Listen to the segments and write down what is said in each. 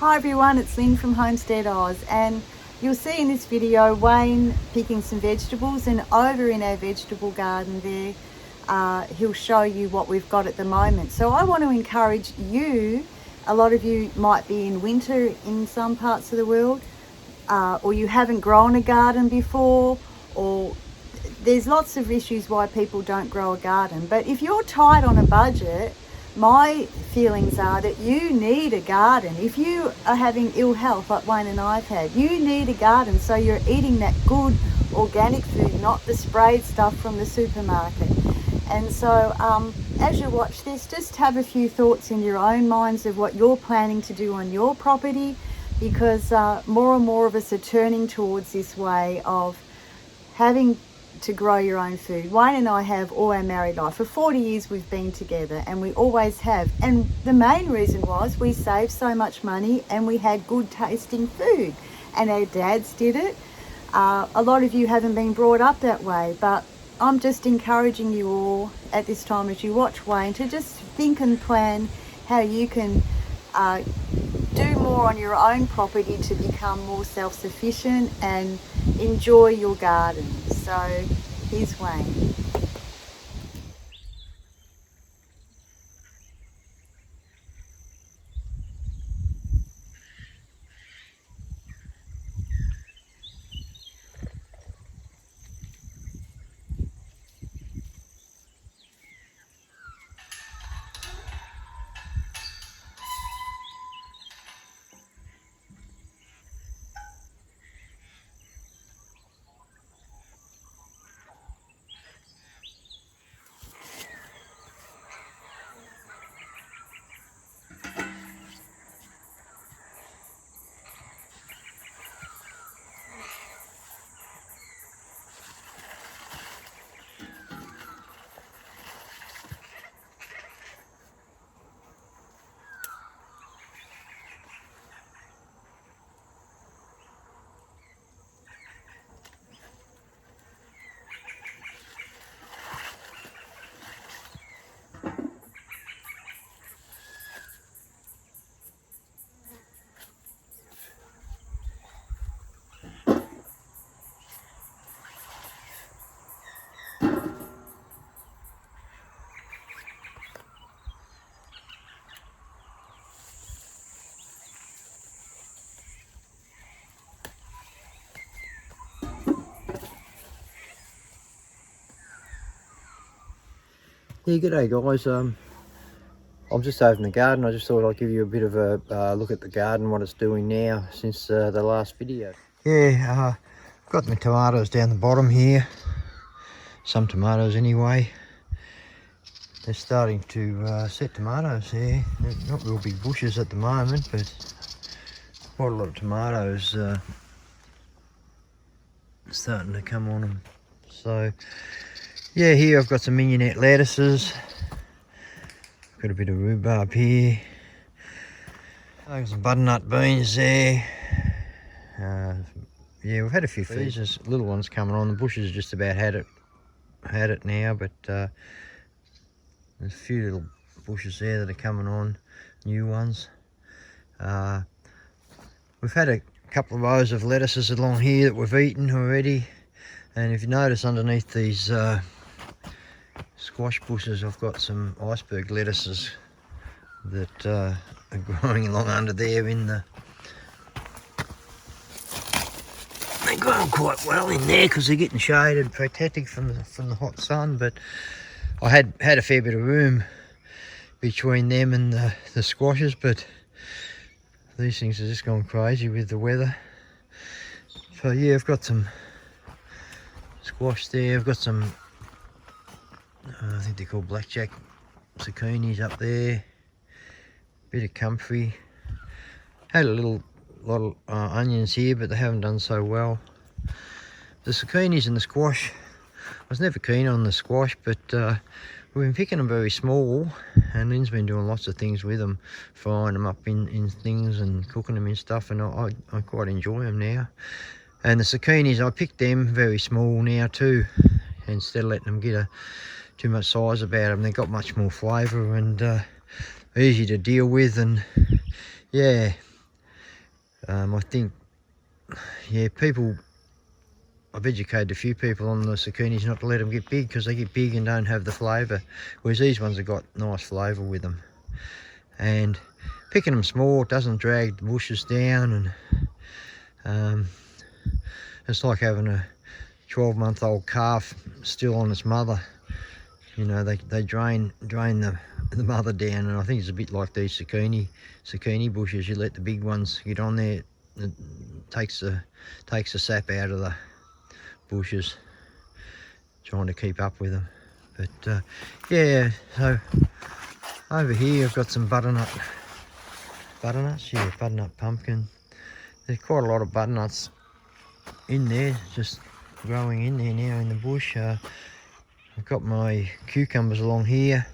Hi everyone, it's Lynne from Homestead Oz, and you'll see in this video Wayne picking some vegetables, and over in our vegetable garden there he'll show you what we've got at the moment. So I want to encourage you, a lot of you might be in winter in some parts of the world, or you haven't grown a garden before, or there's lots of issues why people don't grow a garden. But if you're tight on a budget, my feelings are that you need a garden. If you are having ill health like Wayne and I've had, you need a garden so you're eating that good organic food, not the sprayed stuff from the supermarket. And so as you watch this, just have a few thoughts in your own minds of what you're planning to do on your property, because more and more of us are turning towards this way of having to grow your own food. Wayne and I have all our married life. For 40 years we've been together, and we always have. And the main reason was we saved so much money and we had good tasting food. And our dads did it. A lot of you haven't been brought up that way, but I'm just encouraging you all at this time as you watch Wayne to just think and plan how you can do more on your own property to become more self-sufficient and enjoy your garden. So here's Wayne. Yeah, g'day guys. I'm just over in the garden. I just thought I'd give you a bit of a look at the garden, what it's doing now since the last video. Yeah, got my tomatoes down the bottom here. Some tomatoes anyway. They're starting to set tomatoes there. They're not real big bushes at the moment, but quite a lot of tomatoes starting to come on them. So yeah, here I've got some mignonette lettuces. Got a bit of rhubarb here. Got some butternut beans there. Yeah, we've had a few feeds. There's little ones coming on. The bushes just about had it now, but there's a few little bushes there that are coming on, new ones. We've had a couple of rows of lettuces along here that we've eaten already, and if you notice underneath these squash bushes, I've got some iceberg lettuces that are growing along under there in the... They're growing quite well in there because they're getting shaded, protected from the hot sun. But I had a fair bit of room between them and the squashes, but these things have just gone crazy with the weather. So yeah, I've got some squash there. I've got some I think they're called blackjack zucchinis up there. Bit of comfrey. Had a lot of onions here, but they haven't done so well. The zucchinis and the squash, I was never keen on the squash, but we've been picking them very small, and Lynn's been doing lots of things with them, frying them up in things and cooking them in stuff, and I quite enjoy them now. And the zucchinis, I picked them very small now too, instead of letting them get too much size about them. They've got much more flavour and easy to deal with, and yeah, I think, yeah, I've educated a few people on the zucchinis not to let them get big, because they get big and don't have the flavour, whereas these ones have got nice flavour with them. And picking them small doesn't drag the bushes down, and it's like having a 12-month-old calf still on its mother. You know, they drain the mother down, and I think it's a bit like these zucchini bushes. You let the big ones get on there, it takes the sap out of the bushes, trying to keep up with them. But yeah, so over here I've got some butternuts, yeah, butternut pumpkin. There's quite a lot of butternuts in there, just growing in there now in the bush. I've got my cucumbers along here.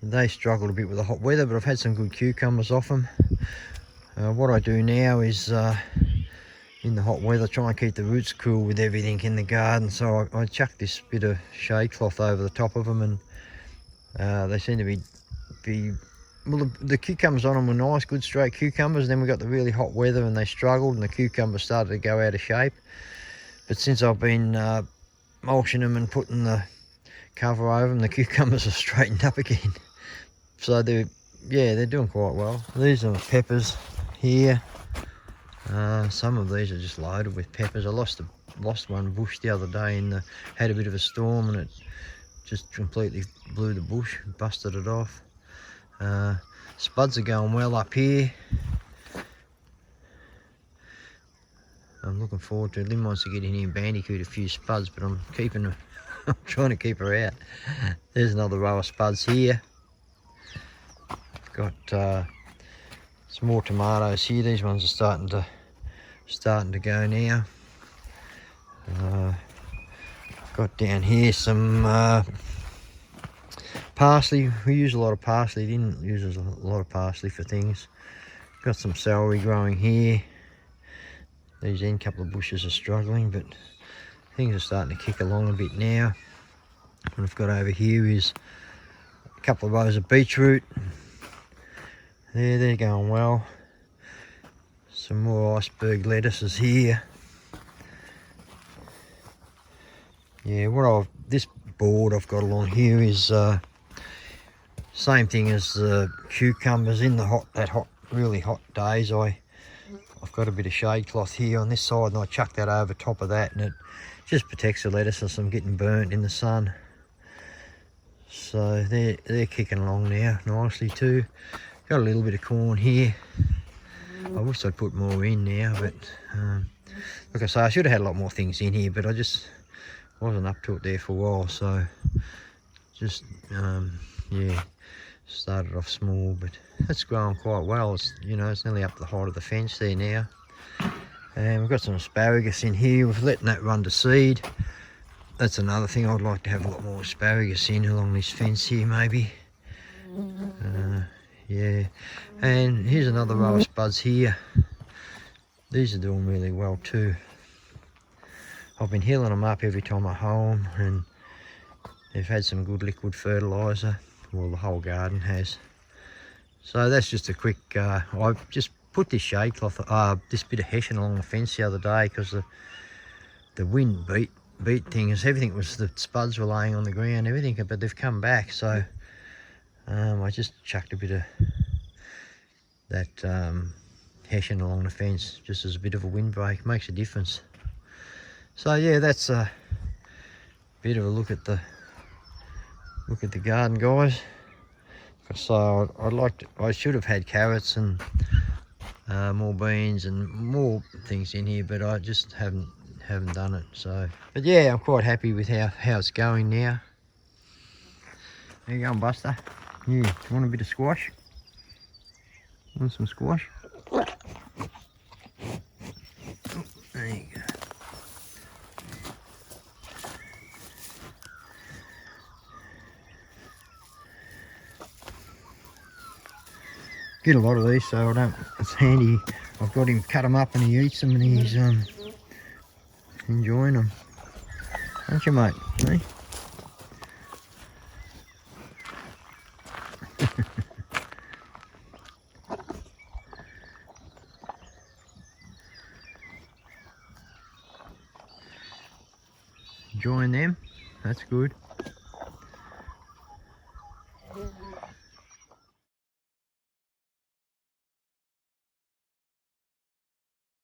They struggled a bit with the hot weather, but I've had some good cucumbers off them. What I do now is in the hot weather try and keep the roots cool with everything in the garden, so I chuck this bit of shade cloth over the top of them, and they seem to be well, the cucumbers on them were nice, good straight cucumbers. Then we got the really hot weather and they struggled, and the cucumbers started to go out of shape. But since I've been mulching them and putting the cover over them, the cucumbers are straightened up again. So they're doing quite well. These are peppers here. Some of these are just loaded with peppers. I lost one bush the other day, and had a bit of a storm, and it just completely blew the bush, busted it off. Spuds are going well up here. I'm looking forward to it. Lynne wants to get in here and bandicoot a few spuds, but I'm keeping her, I'm trying to keep her out. There's another row of spuds here. I've got some more tomatoes here. These ones are starting to go now. I've got down here some parsley. We use a lot of parsley. Didn't use a lot of parsley for things. Got some celery growing here. These end couple of bushes are struggling, but things are starting to kick along a bit now. What I've got over here is a couple of rows of beetroot. They're going well. Some more iceberg lettuces here. Yeah, this board I've got along here is same thing as the cucumbers. In the really hot days, I've got a bit of shade cloth here on this side, and I chuck that over top of that, and it just protects the lettuces from getting burnt in the sun. So they're kicking along now nicely too. Got a little bit of corn here. I wish I'd put more in now, but like I say, I should have had a lot more things in here, but I just wasn't up to it there for a while. So just yeah, started off small, but that's growing quite well. It's, you know, it's nearly up the height of the fence there now. And we've got some asparagus in here. We're letting that run to seed. That's another thing. I'd like to have a lot more asparagus in along this fence here, maybe. Yeah, and here's another row of spuds here. These are doing really well too. I've been healing them up every time I hoe them, and they've had some good liquid fertiliser. Well, the whole garden has. So that's just a quick, I've just put this shade cloth, this bit of hessian along the fence the other day, because the wind beat things. Everything was, the spuds were laying on the ground, everything, but they've come back. So I just chucked a bit of that hessian along the fence, just as a bit of a windbreak. Makes a difference. So yeah, that's a bit of a look at the garden, guys. So I should have had carrots and more beans and more things in here, but I just haven't done it. So, but yeah, I'm quite happy with how it's going now. There you go, Buster. You want a bit of squash? Want some squash? There you go. Get a lot of these, so it's handy. I've got him cut them up and he eats them, and he's enjoying them. Aren't you, mate? Eh? enjoying them. That's good. Yeah.